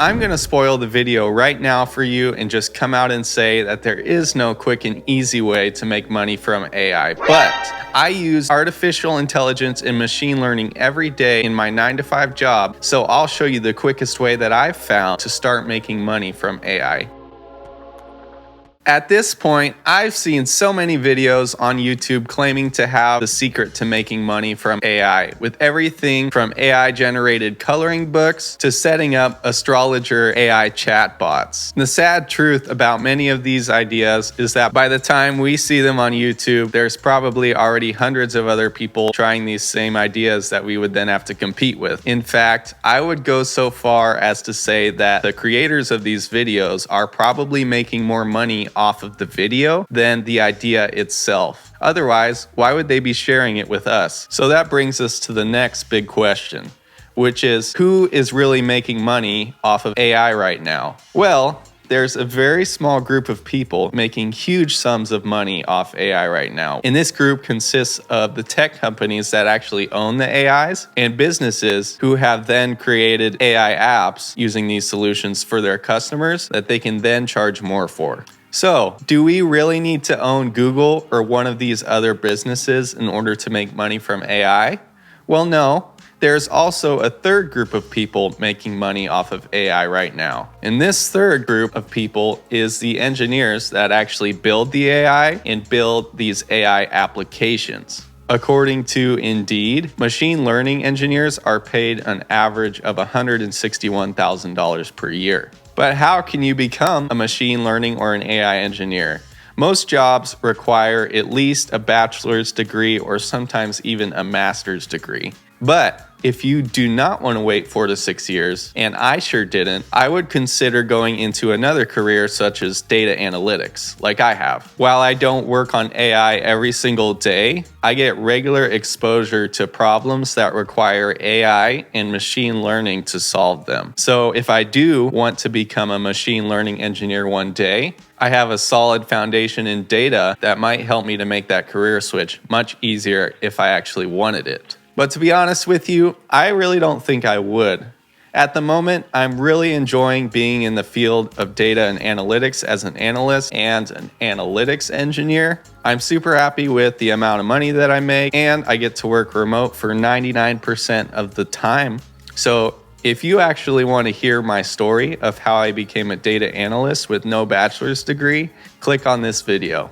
I'm going to spoil the video right now for you and just come out and say that there is no quick and easy way to make money from AI. But I use artificial intelligence and machine learning every day in my 9-to-5 job, so I'll show you the quickest way that I've found to start making money from AI. At this point, I've seen so many videos on YouTube claiming to have the secret to making money from AI, with everything from AI-generated coloring books to setting up astrologer AI chatbots. The sad truth about many of these ideas is that by the time we see them on YouTube, there's probably already hundreds of other people trying these same ideas that we would then have to compete with. In fact, I would go so far as to say that the creators of these videos are probably making more money off of the video than the idea itself. Otherwise, why would they be sharing it with us? So that brings us to the next big question, which is who is really making money off of AI right now? Well, there's a very small group of people making huge sums of money off AI right now. And this group consists of the tech companies that actually own the AIs and businesses who have then created AI apps using these solutions for their customers that they can then charge more for. So, do we really need to own Google or one of these other businesses in order to make money from AI? Well, no. There's also a third group of people making money off of AI right now. And this third group of people is the engineers that actually build the AI and build these AI applications. According to Indeed, machine learning engineers are paid an average of $161,000 per year. But how can you become a machine learning or an AI engineer? Most jobs require at least a bachelor's degree or sometimes even a master's degree. But if you do not want to wait 4 to 6 years, and I sure didn't, I would consider going into another career such as data analytics, like I have. While I don't work on AI every single day, I get regular exposure to problems that require AI and machine learning to solve them. So if I do want to become a machine learning engineer one day, I have a solid foundation in data that might help me to make that career switch much easier if I actually wanted it. But to be honest with you, I really don't think I would. At the moment, I'm really enjoying being in the field of data and analytics as an analyst and an analytics engineer. I'm super happy with the amount of money that I make, and I get to work remote for 99% of the time. So if you actually want to hear my story of how I became a data analyst with no bachelor's degree, click on this video.